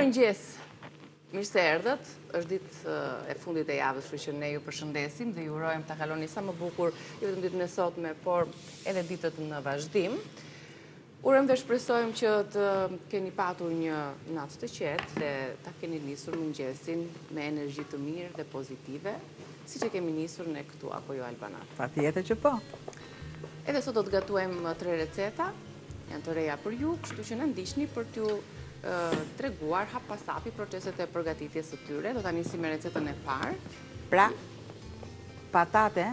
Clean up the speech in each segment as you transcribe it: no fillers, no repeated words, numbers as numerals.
Mirëmëngjes. Mirë se erdhët. Është ditë e fundit e javës, kështu që ne ju përshëndesim dhe ju urojmë ta kaloni sa më bukur jo vetëm ditën e sotme, por edhe ditët në vazhdim. Urojmë dhe shpresojmë që të keni patur një natë të qetë dhe ta keni nisur mëngjesin me energji të mirë dhe pozitive, siç e kemi nisur ne këtu apo jo Albana. Patjetër që po. Edhe sot do të gatuajmë 3 receta, janë të reja për ju, kështu që na ndiqni për t'ju treguar hap pas hapi proceset e përgatitjes së tyre. Do ta nisim me recetën e parë. Pra, patate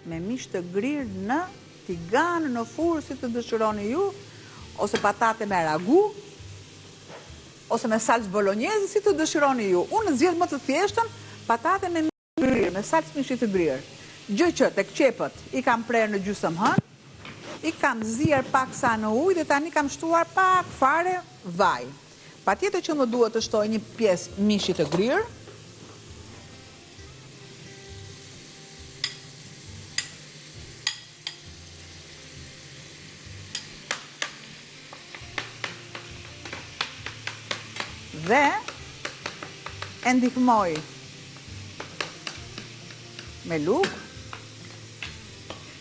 me mish të grirë në tigan, në furrë, si të dëshironi ju, ose patate me ragu, ose me salcë bolognese, si të dëshironi ju. Unë zgjedh më të thjeshtën, patate me mish të grirë, me salcë mishi të grirë. Gjë që tek qepët i kam prerë në gjysmë hënë, i kam zier pak sa në ujë dhe tani kam shtuar pak fare vaj. Patjetër që më duhet të shtoj një pjesë mishi të grirë. Dhe e ndihmoj me lugë.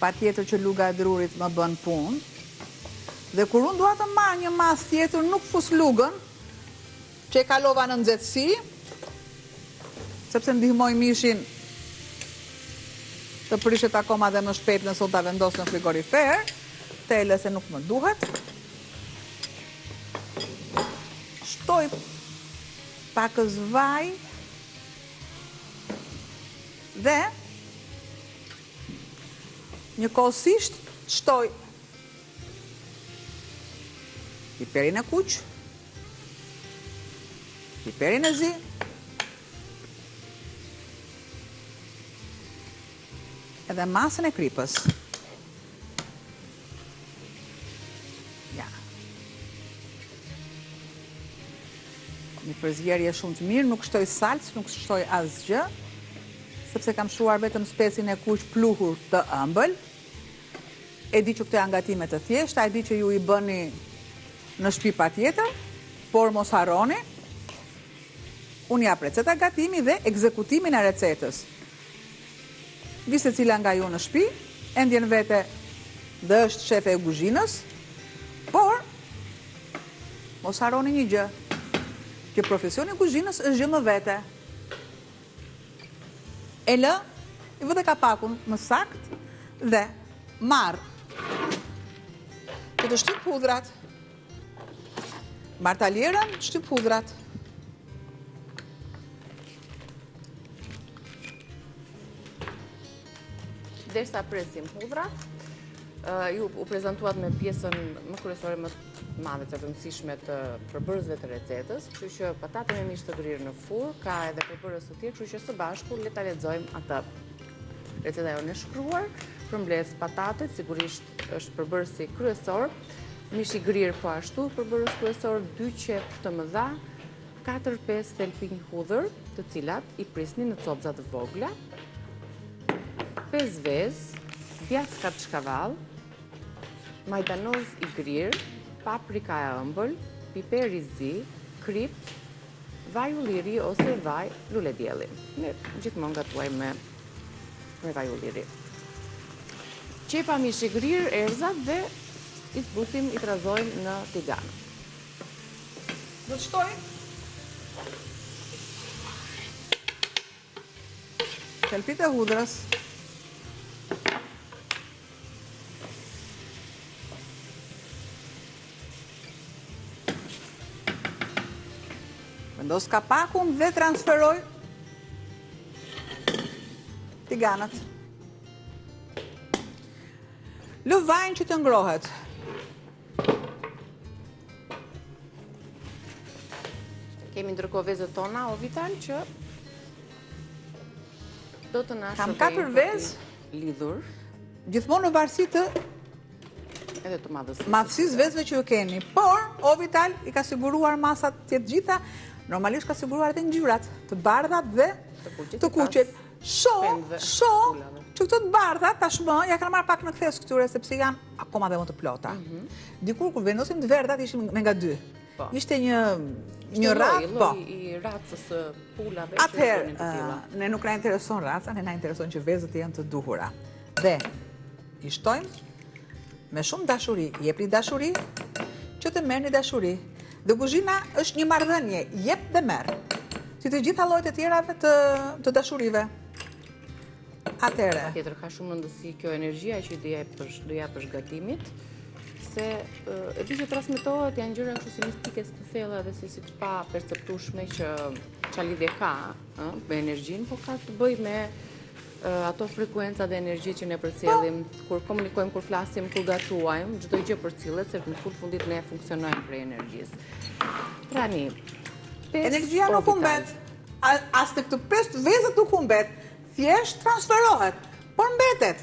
Patjetër që luga e drurit më bën punë. Dhe kur unë dua të marr një mas tjetër, nuk fus lugën, që e kalova në nxehtësi, sepse ndihmoj mishin të prishet akoma dhe më shpejt nëse ta vendos në frigorifer, tele se nuk më duhet. Shtoj pakës vaj dhe njëkohësisht shtoj piperin e kuq, piperin e zi, edhe masën e kripës. Ja. Një përzgjerje shumë të mirë, nuk shtoj salcë, nuk shtoj asgjë, sepse kam shuar vetëm spesin e kuq pluhur të ëmbël. E di që këto janë gatime të thjeshta, e di që ju i bëni në shtëpi patjetër, por mos harroni. Unë jap receta gatimi dhe ekzekutimin e recetës. Vi secila nga ju në shtëpi, e ndjen vete dhe është shefe e kuzhinës, por mos harroni një gjë, që profesioni i kuzhinës është gjë më vete. E lë, i vë dhe kapakun më sakt dhe marr që të shtyp hudhrat. Marr talierën, shtyp hudhrat. Derisa presim hudhrat, ju u prezantuat me pjesën më kryesore më madhe të rëndësishme të përbërësve të recetës, kështu që patate me mish të grirë në furrë, ka edhe përbërës të tjerë, kështu që së bashku le ta lexojmë atë. Receta jonë e shkruar, përmbledh patatet, sigurisht është përbërësi kryesor, mishi grirë po ashtu, përbërës kryesor, 2 qep të mëdha, 4-5 thelpinj hudhër, të cilat i prisni në copza të vogla, 5 vezë, djathë kapçkavall, majdanoz i grirë, paprika e ëmbël, piper i zi, krip, vaj ulliri ose vaj luledielli. Ne gjithmonë gatuajmë me vaj ulliri. Qepa mishi grirë, erëzat dhe i zbusim, i trazojmë në tigan. Do të shtoj thelpit e hudrës. Vendos kapakun dhe transferoj tiganët. Lë vajin që të ngrohet. Kemi ndërkohë vezët tona, o Vital, që do të na Kam shërbejnë 4 vezë lidhur, gjithmonë në varësi të edhe të madhësisë vezëve që ju keni. Por, o Vital, i ka siguruar masat të gjitha, normalisht ka siguruar edhe ngjyrat, të bardhat dhe të kuqet. Shoh që këto të bardhat tashmë ja kanë marrë pak në kthes këtyre sepse janë akoma dhe më të plota. Dikur kur vendosim të verdhat ishin me nga 2. ishte një ratë, po. I ratës pulave. Atëherë, ne nuk na intereson raca, ne na intereson që vezët janë të duhura. Dhe i shtojmë me shumë dashuri, jepni dashuri, që të merrni dashuri. Dhe kuzhina është një marrëdhënie, jep dhe merr. Si të gjitha llojet e tjerave të dashurive. Atëherë. Tjetër ka shumë rëndësi kjo energjia që do japësh gatimit, se e di që transmetohet janë gjëra kështu si mistike të thella dhe si të pa perceptueshme që çfarë lidhje ka me energjinë, po ka të bëjë me ato frekuenca dhe energji që ne përcjellim kur komunikojmë, kur flasim, kur gatuajmë, çdo gjë përcillet se në fund fundit ne funksionojmë prej energjisë. Tani, energjia nuk humbet. As tek të pesë vezët nuk humbet. Thjesht transferohet, por mbetet.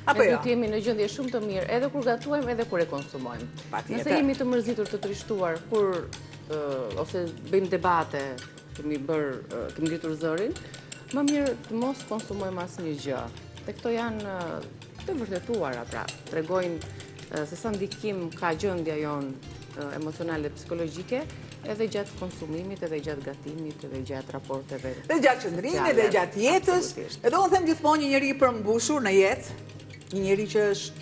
Ne duhet të jemi në gjendje shumë të mirë, edhe kur gatuajmë, edhe kur e konsumojmë. Nëse jemi të mërzitur, të trishtuar, ose bëjmë debate, kemi ngritur zërin, më mirë të mos konsumojmë asnjë gjë. Dhe këto janë të vërtetuara, pra, tregojnë se sa ndikim ka gjendja jonë emocionale dhe psikologjike, edhe gjatë konsumimit, edhe gjatë gatimit, edhe gjatë raporteve. Dhe gjatë qëndrimit, dhe gjatë jetës. Edhe unë them gjithmonë një njeri i përmbushur në jetë, një njeri që është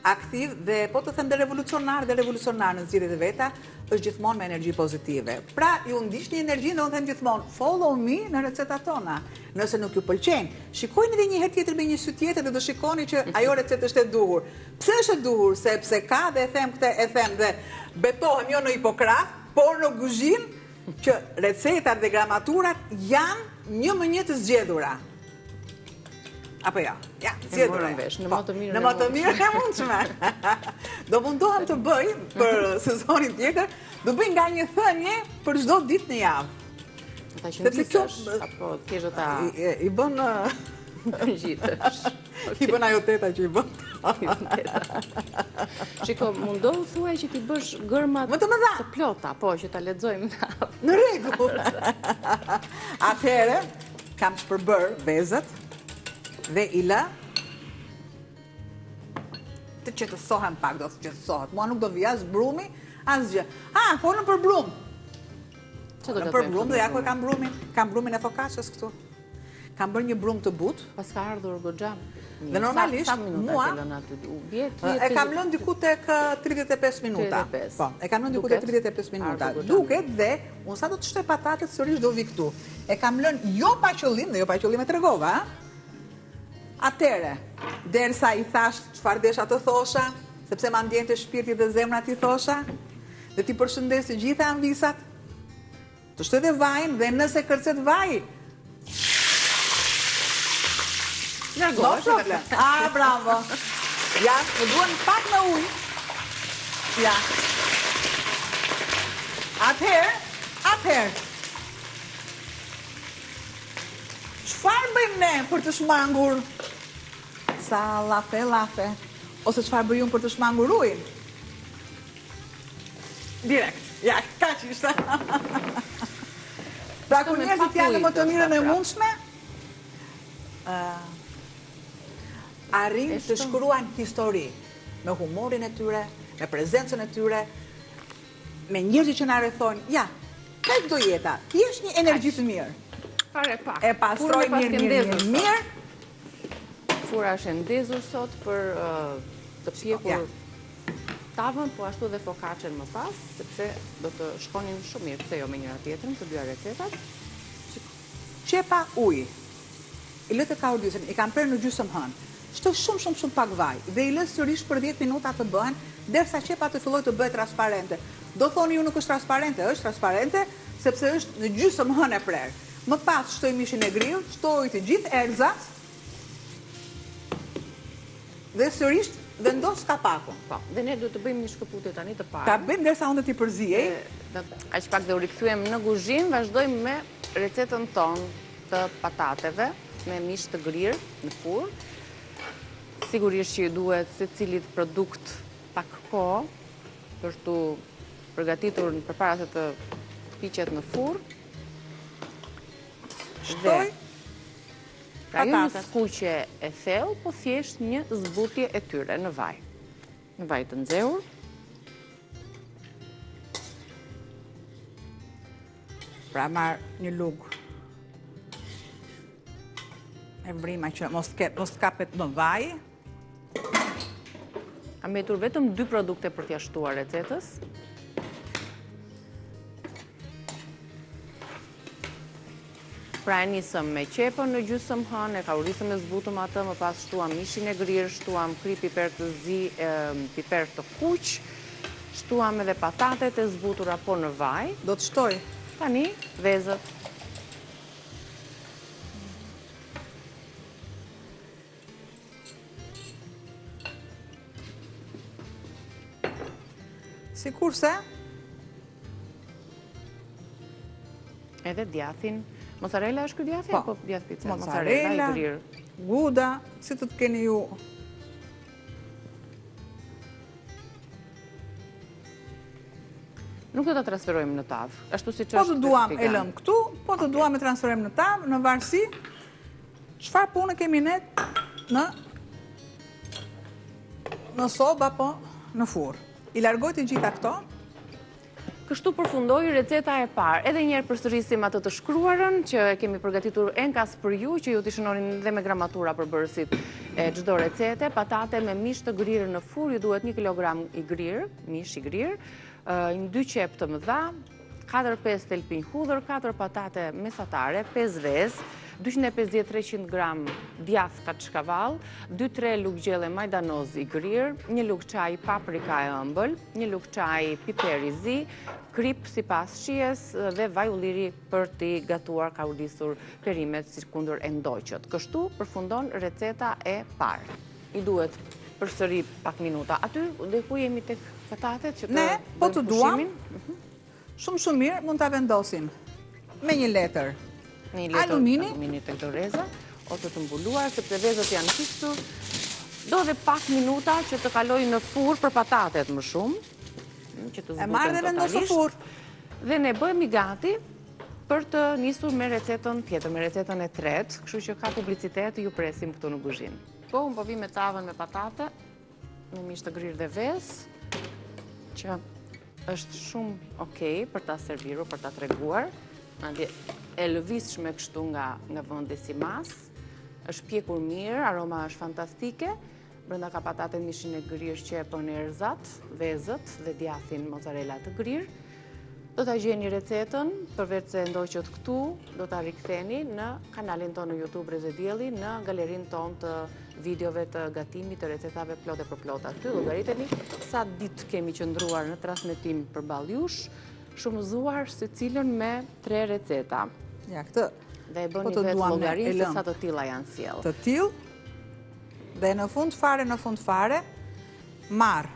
aktiv dhe po të them dhe revolucionar në zgjidhjet e veta, është gjithmonë me energji pozitive. Pra, ju ndiqni energjinë dhe unë them gjithmonë, follow me në recetat tona. Nëse nuk ju pëlqejnë, shikojni edhe një herë tjetër me një sy tjetër dhe do shikoni që ajo recetë është e duhur. Pse është e duhur? Sepse ka dhe e them dhe betohem jo në Hipokrat, por në kuzhinë që recetat dhe gramaturat janë një më një të zgjedhura. Apo ja, zgjedhura. Në më të mirë në më të mirë e mundshme. Do mundohem të bëj për sezonin tjetër, do bëj nga një thënie për çdo ditë në javë. Ta qëndisësh, apo t'kesh ta... I bën... Gjithësh. I bën ajo teta që i bën. Shiko, mundohu thuaj që ti bësh gërmat të plota, po, që ta lexojmë. Në rregull. Atëherë, kam shpërbër vezët dhe i lë të qetësohem pak, do të qetësohet. Mua nuk do vi as brumi, as gjë. Folën për brum. Për brum, dhe ja ku e kam brumin. Kam brumin e fokacës këtu. Kam bërë një brum të butë. Pas ka ardhur goxha. Dhe normalisht, mua, e kam lënë diku tek 35 minuta. Po, e kam lënë diku tek 35 minuta. Duket dhe, unë sa do të shtoj patatet, sërish do vi këtu. E kam lënë jo pa qëllim, dhe jo pa qëllim e tregova, Atëre, derisa i thash çfarë desha të thosha, sepse ma ndjente shpirti dhe zemra ti thosha, dhe ti përshëndes të gjitha anvisat, të shtoj dhe vajin, dhe nëse kërcet vaj, no problem. Bravo. Ja, më duan pak me ujë. Ja. Atëherë. Çfarë bëjmë ne për të shmangur? Sa lafe. Ose çfarë bëjmë për të shmangur ujin? Direkt. Ja, kaq ishte. Pra kur njerëzit janë më të mirën e mundshme, arrin të shkruan histori me humorin e tyre, me prezencën e tyre, me njerëzit që na rrethojnë. Ja, kaq do jeta. Ti je një energji të mirë. E pastroj mirë. Fura është e ndezur sot për të pjekur tavën, po ashtu dhe fokacën më pas, sepse do të shkonin shumë mirë, pse jo me njëra tjetrën, të dyja recetat. Qepa ujë. I lë të kaurdysen, i kam prerë në gjysmë hënë. Shtoj shumë pak vaj dhe i lë sërish për 10 minuta të bëhen, derisa qepa të filloj të bëhet transparente. Do thoni ju nuk është transparente, sepse është në gjysmë hënë e prerë. Më pas shtoj mishin e grill, shtoj të gjithë erëzat dhe sërish vendos kapakun. Po, dhe ne do të bëjmë një shkëputje tani të parë. Ta bëjmë derisa unë të t'i përzijej. Aq pak dhe u rikthyem në kuzhinë, vazhdojmë me recetën tonë të patateve me mish të grirë në furrë. Sigurisht që ju duhet secilit produkt pak kohë për tu përgatitur përpara se të piqet në furrë. Shtoj pra ju një skuqe e thellë, po thjesht një zbutje e tyre në vaj. Në vaj të nxehur. Pra marr një lugë e vrima që mos kapet më vaj. Kam mbetur vetëm 2 produkte për t'ia shtuar recetës. Pra e nisëm me qepën në gjysmë hënë, e kaurisëm e zbutëm atë, më pas shtuam mishin e grirë, shtuam kri piper të zi, piper të kuq, shtuam edhe patatet e zbutura po në vaj. Do të shtoj. Tani, vezët. Sikurse edhe djathin. Mozzarella është ky djathi apo djath pice? Mozzarella, i grirë. Gouda, si të keni ju. Nuk do ta transferojmë në tavë. Ashtu siç Po është. të duam e lëm këtu, po të duam e transferojmë në tavë, në varësi çfarë pune kemi ne në sobë apo në furrë. I largoj të gjitha këto. Kështu përfundoi receta e parë. Edhe një herë përsërisim atë të shkruarën që e kemi përgatitur enkas për ju, që ju t'i shënonin dhe me gramatura përbërësit e çdo recete. Patate me mish të grirë në furrë, ju duhet 1 kilogram i grirë, mish i grirë, 2 qep të mëdha, 4-5 telpinj hudhër, 4 patate mesatare, 5 vezë, 250-300 gram djath kachkavall, 2-3 lugë gjelle majdanoz i grirë, 1 lugë çaj paprika e ëmbël, 1 lugë çaj piper i zi, krip sipas shijes dhe vaj ulliri për t'i gatuar kaurisur perimet si kundër endoqët. Kështu përfundon receta e parë. I duhet përsëri pak minuta. Aty dhe ku jemi tek patatet që Ne, po të duam, pushimin? shumë mirë mund t'a vendosim me një letër. Një letër Alumini të doreza, ose të mbuluar, sepse vezët janë fiksur. Do dhe pak minuta që të kaloj në furrë për patatet më shumë, që të E marrë dhe zbuten vendos në totalisht. furrë. Dhe ne bëhemi gati për të nisur me recetën tjetër, me recetën e tretë, kështu që ka publicitet, ju presim këtu në kuzhinë. Po, unë po vi me tavën me patate, me mish të grirë dhe vezë, që është shumë okej për ta serviru, për ta treguar. Andje e lëvizshme kështu nga vendi si mas, është pjekur mirë, aroma është fantastike, brenda ka patatet mishin e grirë, qepën e erzat, vezët dhe djathin mozzarella të grirë. Do ta gjeni recetën, përveç se ndoqët këtu, do ta riktheni në kanalin tonë në YouTube Rezedielli, në galerinë tonë të videove të gatimit të recetave plotë për plot. Aty llogariteni sa ditë kemi qëndruar në transmetim përballë jush, shumëzuar secilën me 3 receta. Ja, këtë. Dhe e bëni vetë llogarinë se sa të tilla janë sjellë. Të tillë, dhe në fund fare, marr